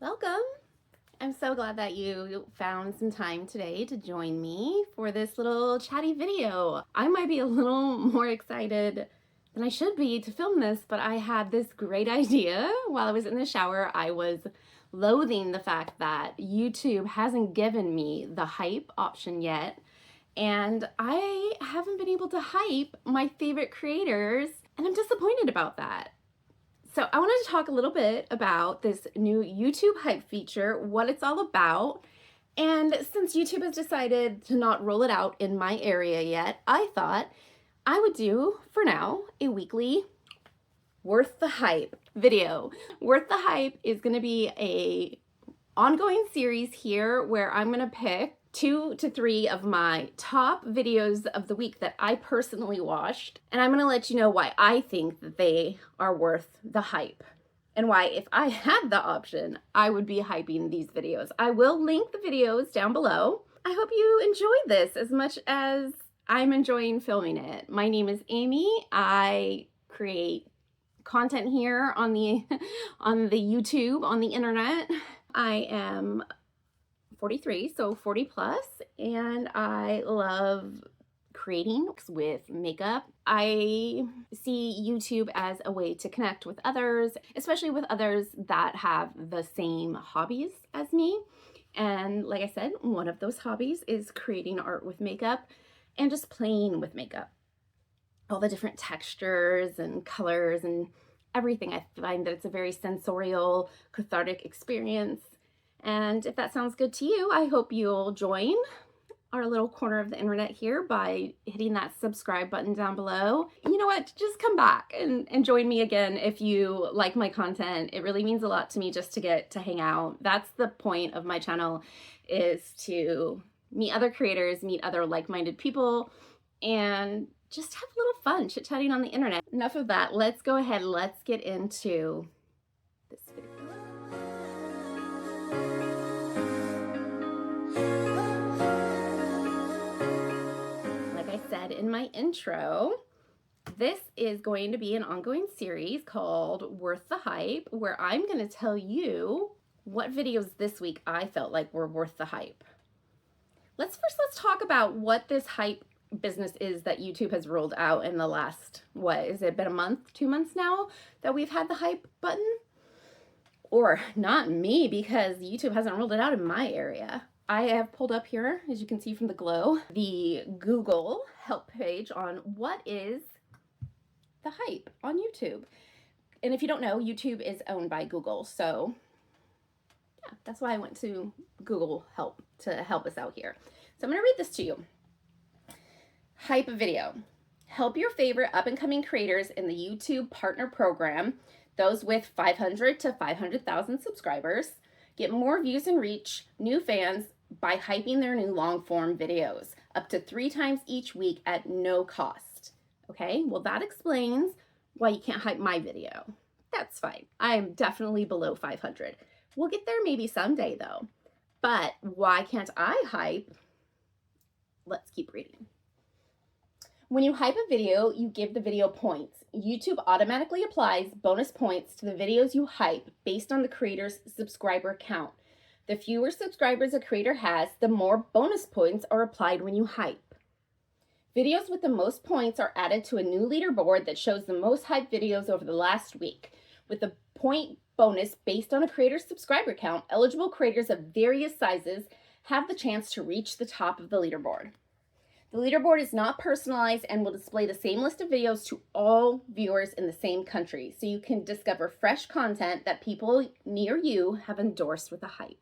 Welcome. I'm so glad that you found some time today to join me for this little chatty video. I might be a little more excited than I should be to film this, but I had this great idea while I was in the shower. I was loathing the fact that YouTube hasn't given me the hype option yet, and I haven't been able to hype my favorite creators, and I'm disappointed about that. So I wanted to talk a little bit about this new YouTube hype feature, what it's all about. And since YouTube has decided to not roll it out in my area yet, I thought I would do, for now, a weekly Worth the Hype video. Worth the Hype is going to be a ongoing series here where I'm going to pick 2 to 3 of my top videos of the week that I personally watched, and I'm going to let you know why I think that they are worth the hype and why, if I had the option, I would be hyping these videos. I will link the videos down below. I hope you enjoyed this as much as I'm enjoying filming it. My name is Amy. I create content here on the YouTube, on the internet. I am 43, so 40 plus, and I love creating with makeup. I see YouTube as a way to connect with others, especially with others that have the same hobbies as me. And like I said, one of those hobbies is creating art with makeup and just playing with makeup. All the different textures and colors and everything. I find that it's a very sensorial, cathartic experience. And if that sounds good to you, I hope you'll join our little corner of the internet here by hitting that subscribe button down below. You know what? Just come back and join me again if you like my content. It really means a lot to me just to get to hang out. That's the point of my channel, is to meet other creators, meet other like-minded people, and just have a little fun chit-chatting on the internet. Enough of that. Let's go ahead. Let's get into this video. Said in my intro, this is going to be an ongoing series called Worth the Hype, where I'm going to tell you what videos this week I felt like were worth the hype. Let's talk about what this hype business is that YouTube has rolled out in the last, what, has it been a month, 2 months now that we've had the hype button? Or not me, because YouTube hasn't rolled it out in my area. I have pulled up here, as you can see from the glow, the Google help page on what is the hype on YouTube. And if you don't know, YouTube is owned by Google. So yeah, that's why I went to Google help to help us out here. So I'm going to read this to you. Hype video. Help your favorite up-and-coming creators in the YouTube Partner Program, those with 500 to 500,000 subscribers, get more views and reach new fans by hyping their new long-form videos up to 3 times each week at no cost. Okay, well, that explains why you can't hype my video. That's fine. I am definitely below 500. We'll get there maybe someday though. But why can't I hype? Let's keep reading. When you hype a video, you give the video points. YouTube automatically applies bonus points to the videos you hype based on the creator's subscriber count. The fewer subscribers a creator has, the more bonus points are applied when you hype. Videos with the most points are added to a new leaderboard that shows the most hyped videos over the last week. With the point bonus based on a creator's subscriber count, eligible creators of various sizes have the chance to reach the top of the leaderboard. The leaderboard is not personalized and will display the same list of videos to all viewers in the same country, so you can discover fresh content that people near you have endorsed with a hype.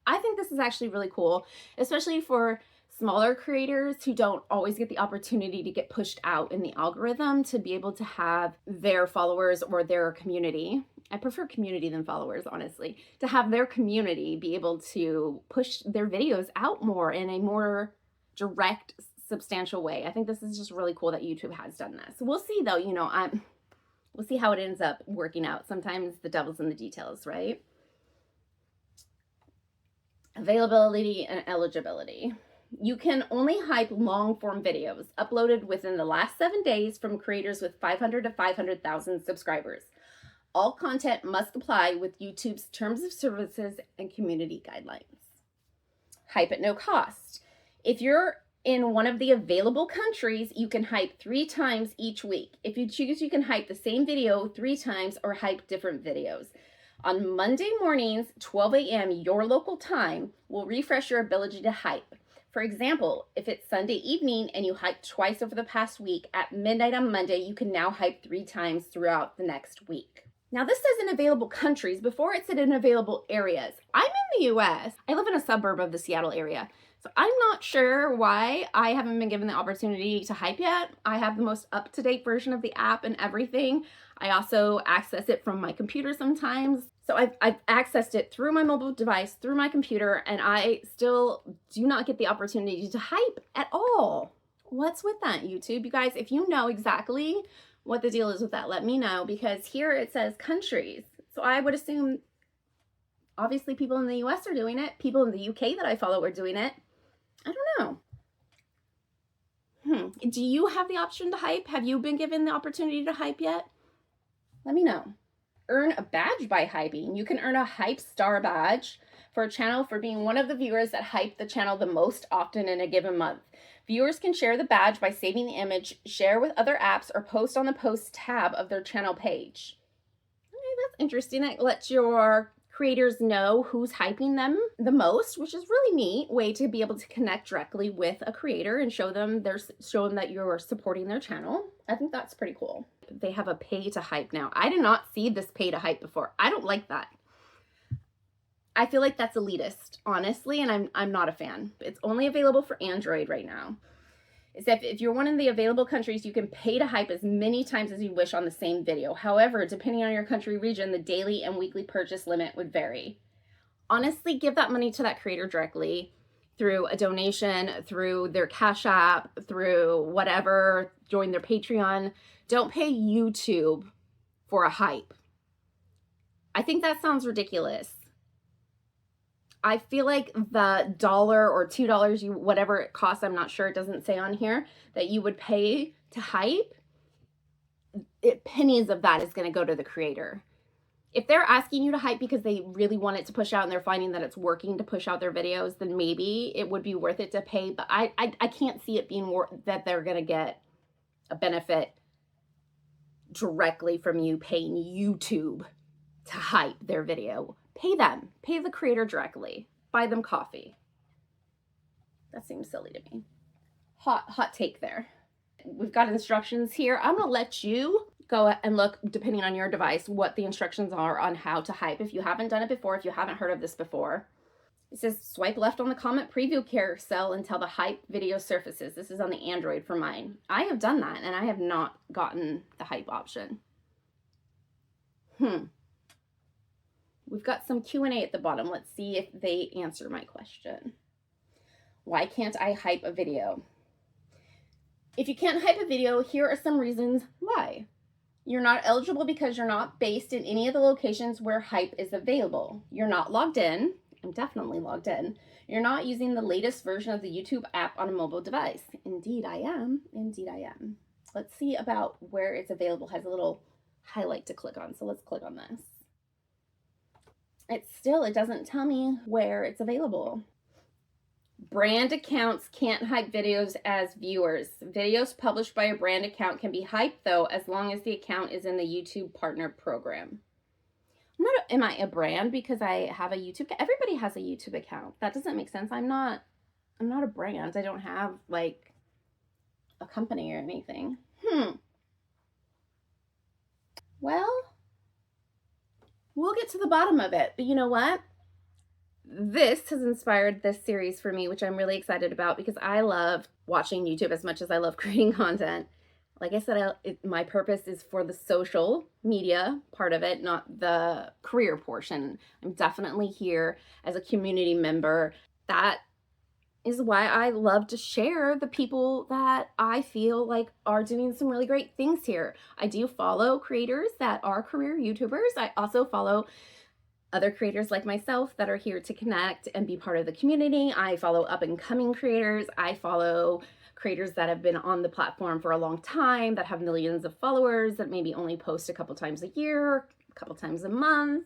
I think this is actually really cool, especially for smaller creators who don't always get the opportunity to get pushed out in the algorithm to be able to have their followers or their community. I prefer community than followers, honestly. To have their community be able to push their videos out more in a more direct, substantial way. I think this is just really cool that YouTube has done this. We'll see though, you know, we'll see how it ends up working out. Sometimes the devil's in the details, right? Availability and eligibility. You can only hype long-form videos uploaded within the last 7 days from creators with 500 to 500,000 subscribers. All content must comply with YouTube's terms of services and community guidelines. Hype at no cost. If you're in one of the available countries, you can hype 3 times each week. If you choose, you can hype the same video 3 times or hype different videos. On Monday mornings, 12 a.m. your local time will refresh your ability to hype. For example, if it's Sunday evening and you hyped twice over the past week, at midnight on Monday, you can now hype 3 times throughout the next week. Now this says in available countries. Before it said in available areas. I'm in the US. I live in a suburb of the Seattle area. So I'm not sure why I haven't been given the opportunity to hype yet. I have the most up-to-date version of the app and everything. I also access it from my computer sometimes. So I've accessed it through my mobile device, through my computer, and I still do not get the opportunity to hype at all. What's with that, YouTube? You guys, if you know exactly what the deal is with that, let me know, because here it says countries. So I would assume obviously people in the US are doing it. People in the UK that I follow are doing it. I don't know. Do you have the option to hype? Have you been given the opportunity to hype yet? Let me know. Earn a badge by hyping. You can earn a hype star badge for a channel for being one of the viewers that hype the channel the most often in a given month. Viewers can share the badge by saving the image, share with other apps, or post on the post tab of their channel page. Okay, that's interesting. It lets your creators know who's hyping them the most, which is really neat way to be able to connect directly with a creator and show them that you're supporting their channel. I think that's pretty cool. They have a pay to hype now. I did not see this pay to hype before. I don't like that. I feel like that's elitist, honestly, and I'm not a fan. It's only available for Android right now. If you're one of the available countries, you can pay to hype as many times as you wish on the same video. However, depending on your country region, the daily and weekly purchase limit would vary. Honestly, give that money to that creator directly through a donation, through their Cash App, through whatever, join their Patreon. Don't pay YouTube for a hype. I think that sounds ridiculous. I feel like the $1 or $2, whatever it costs, I'm not sure, it doesn't say on here, that you would pay to hype, pennies of that is going to go to the creator. If they're asking you to hype because they really want it to push out and they're finding that it's working to push out their videos, then maybe it would be worth it to pay. But I can't see it being that they're going to get a benefit directly from you paying YouTube to hype their video. Pay them. Pay the creator directly. Buy them coffee. That seems silly to me. Hot take there. We've got instructions here. I'm going to let you go and look, depending on your device, what the instructions are on how to hype. If you haven't done it before, if you haven't heard of this before. It says swipe left on the comment preview carousel until the hype video surfaces. This is on the Android for mine. I have done that and I have not gotten the hype option. We've got some Q&A at the bottom. Let's see if they answer my question. Why can't I hype a video? If you can't hype a video, here are some reasons why. You're not eligible because you're not based in any of the locations where hype is available. You're not logged in. I'm definitely logged in. You're not using the latest version of the YouTube app on a mobile device. Indeed I am. Indeed I am. Let's see about where it's available. It has a little highlight to click on. So let's click on this. It doesn't tell me where it's available. Brand accounts can't hype videos as viewers. Videos published by a brand account can be hyped though, as long as the account is in the YouTube partner program. Am I a brand because I have a YouTube? Everybody has a YouTube account. That doesn't make sense. I'm not a brand. I don't have like a company or anything. Well, we'll get to the bottom of it. But you know what? This has inspired this series for me, which I'm really excited about because I love watching YouTube as much as I love creating content. Like I said, my purpose is for the social media part of it, not the career portion. I'm definitely here as a community member. That is why I love to share the people that I feel like are doing some really great things here. I do follow creators that are career YouTubers. I also follow other creators like myself that are here to connect and be part of the community. I follow up and coming creators. I follow creators that have been on the platform for a long time, that have millions of followers, that maybe only post a couple times a year, couple times a month.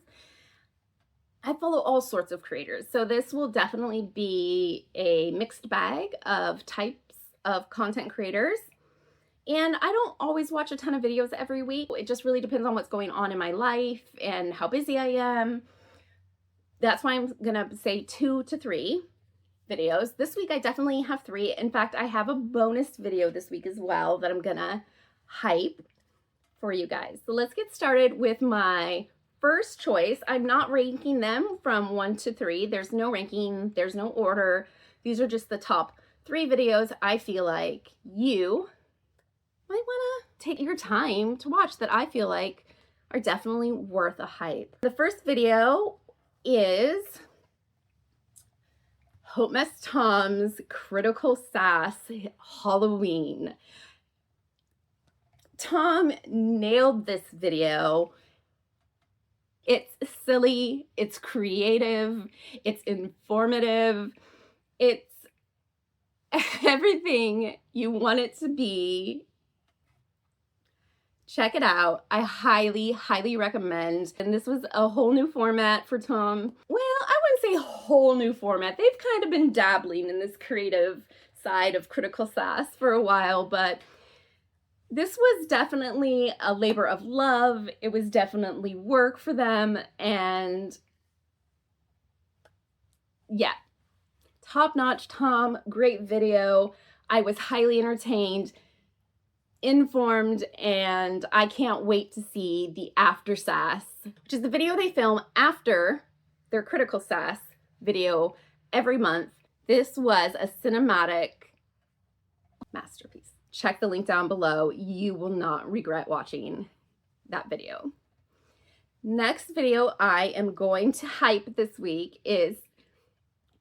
I follow all sorts of creators, so this will definitely be a mixed bag of types of content creators. And I don't always watch a ton of videos every week. It just really depends on what's going on in my life and how busy I am. That's why I'm gonna say 2 to 3 videos. This week I definitely have 3. In fact, I have a bonus video this week as well that I'm gonna hype for you guys. So let's get started with my first choice. I'm not ranking them from 1 to 3. There's no ranking, there's no order. These are just the top 3 videos I feel like you might wanna take your time to watch that I feel like are definitely worth a hype. The first video is Hope Mess Tom's Critical Sass Halloween. Tom nailed this video. It's silly, it's creative, it's informative, it's everything you want it to be. Check it out. I highly, highly recommend. And this was a whole new format for Tom. Well, I wouldn't say whole new format. They've kind of been dabbling in this creative side of Critical Sass for a while, but this was definitely a labor of love. It was definitely work for them. And yeah, top-notch Tom, great video. I was highly entertained, informed, and I can't wait to see the After Sass, which is the video they film after their Critical Sass video every month. This was a cinematic masterpiece. Check the link down below. You will not regret watching that video. Next video I am going to hype this week is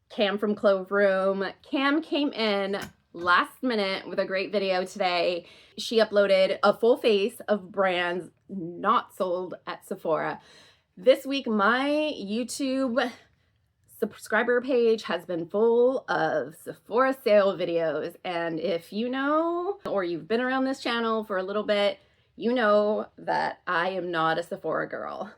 Cam from Clove Room. Cam came in last minute with a great video today. She uploaded a full face of brands not sold at Sephora. This week, my YouTube subscriber page has been full of Sephora sale videos. And if you know, or you've been around this channel for a little bit, you know that I am not a Sephora girl.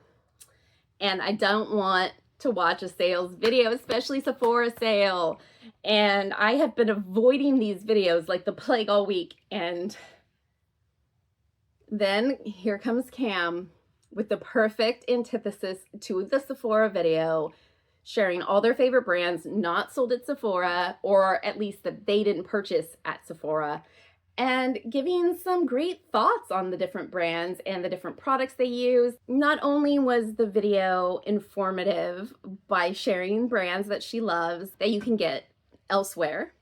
And I don't want to watch a sales video, especially Sephora sale. And I have been avoiding these videos like the plague all week. And then here comes Cam with the perfect antithesis to the Sephora video, sharing all their favorite brands not sold at Sephora, or at least that they didn't purchase at Sephora, and giving some great thoughts on the different brands and the different products they use. Not only was the video informative by sharing brands that she loves that you can get elsewhere,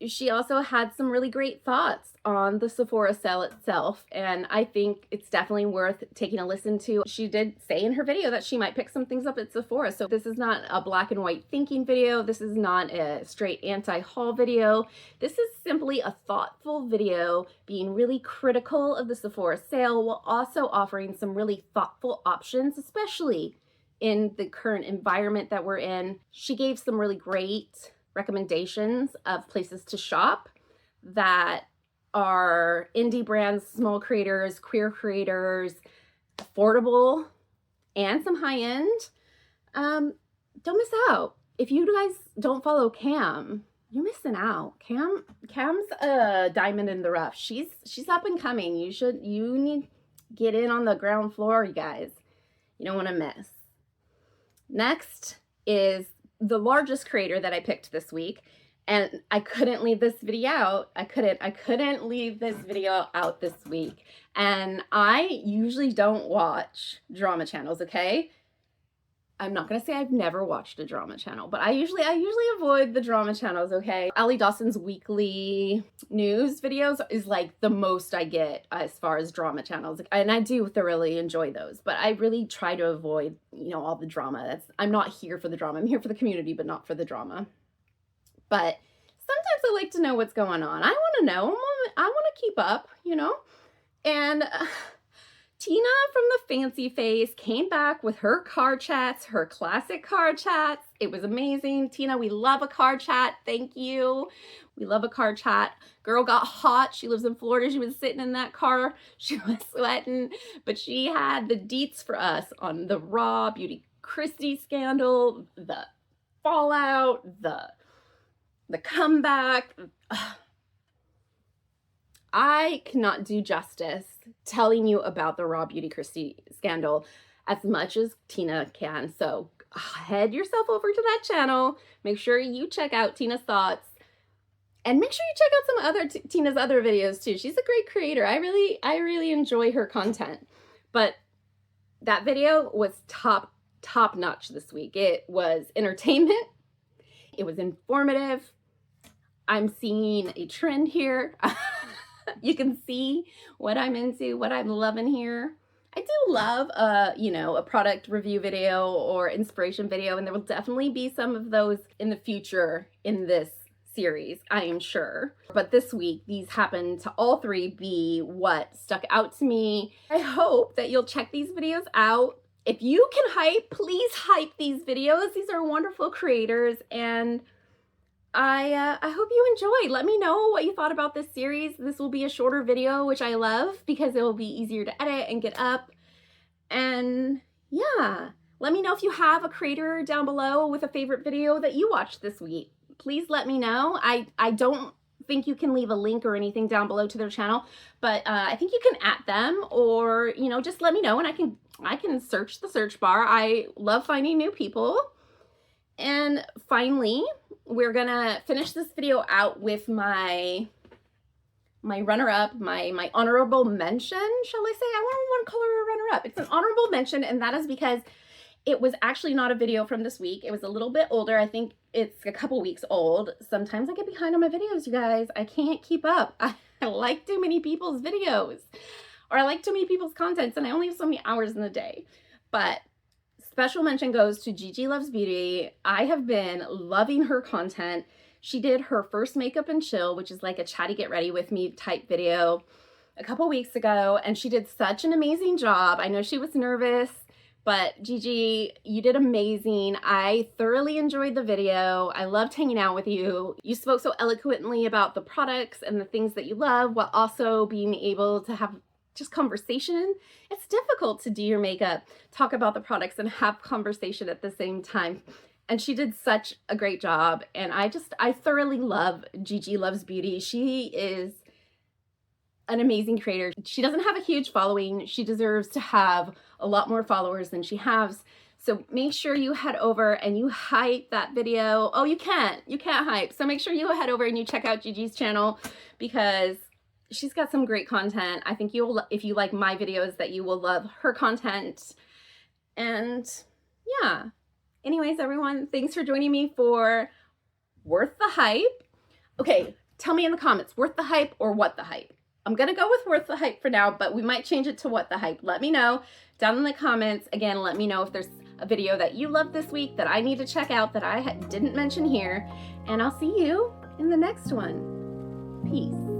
she also had some really great thoughts on the Sephora sale itself, and I think it's definitely worth taking a listen to. She did say in her video that she might pick some things up at Sephora, so this is not a black and white thinking video. This is not a straight anti-haul video. This is simply a thoughtful video being really critical of the Sephora sale while also offering some really thoughtful options, especially in the current environment that we're in. She gave some really great recommendations of places to shop that are indie brands, small creators, queer creators, affordable, and some high-end. Don't miss out. If you guys don't follow Cam, you're missing out. Cam's a diamond in the rough. She's up and coming. You need to get in on the ground floor, you guys. You don't want to miss. Next is the largest creator that I picked this week, and I couldn't leave this video out. I couldn't leave this video out this week. And I usually don't watch drama channels, okay? I'm not gonna say I've never watched a drama channel, but I usually avoid the drama channels, okay? Allie Dawson's weekly news videos is like the most I get as far as drama channels, and I do thoroughly enjoy those, but I really try to avoid, all the drama. I'm not here for the drama. I'm here for the community, but not for the drama. But sometimes I like to know what's going on. I want to know. I want to keep up, And Tina from the Fancy Face came back with her car chats, her classic car chats. It was amazing. Tina, we love a car chat. Thank you. We love a car chat. Girl got hot. She lives in Florida. She was sitting in that car. She was sweating, but she had the deets for us on the Raw Beauty Christie scandal, the fallout, the comeback. I cannot do justice telling you about the Raw Beauty Christie scandal as much as Tina can. So head yourself over to that channel. Make sure you check out Tina's thoughts. And make sure you check out some other Tina's other videos too. She's a great creator. I really enjoy her content. But that video was top notch this week. It was entertainment. It was informative. I'm seeing a trend here. You can see what I'm into, what I'm loving here. I do love a product review video or inspiration video, and there will definitely be some of those in the future in this series, I am sure. But this week, these happen to all three be what stuck out to me. I hope that you'll check these videos out. If you can hype, please hype these videos. These are wonderful creators, and I hope you enjoy. Let me know what you thought about this series. This will be a shorter video, which I love because it will be easier to edit and get up. And yeah, let me know if you have a creator down below with a favorite video that you watched this week. Please let me know. I don't think you can leave a link or anything down below to their channel, but I think you can @, them, or just let me know and I can search the search bar. I love finding new people. And finally, we're gonna finish this video out with my runner-up, my honorable mention, shall I say? I want to call her a runner-up. It's an honorable mention, and that is because it was actually not a video from this week. It was a little bit older. I think it's a couple weeks old. Sometimes I get behind on my videos, you guys. I can't keep up. I like too many people's videos, or I like too many people's contents, and I only have so many hours in the day. But special mention goes to Gigi Loves Beauty. I have been loving her content. She did her first Makeup and Chill, which is like a chatty get ready with me type video, a couple weeks ago, and she did such an amazing job. I know she was nervous, but Gigi, you did amazing. I thoroughly enjoyed the video. I loved hanging out with you. You spoke so eloquently about the products and the things that you love, while also being able to have just conversation. It's difficult to do your makeup, talk about the products, and have conversation at the same time. And she did such a great job. And I thoroughly love Gigi Loves Beauty. She is an amazing creator. She doesn't have a huge following. She deserves to have a lot more followers than she has. So make sure you head over and you hype that video. Oh, you can't hype. So make sure you head over and you check out Gigi's channel, because she's got some great content. I think if you like my videos, that you will love her content. And yeah. Anyways, everyone, thanks for joining me for Worth the Hype. Okay, tell me in the comments, worth the hype or what the hype? I'm gonna go with worth the hype for now, but we might change it to what the hype. Let me know down in the comments. Again, let me know if there's a video that you loved this week that I need to check out that I didn't mention here. And I'll see you in the next one. Peace.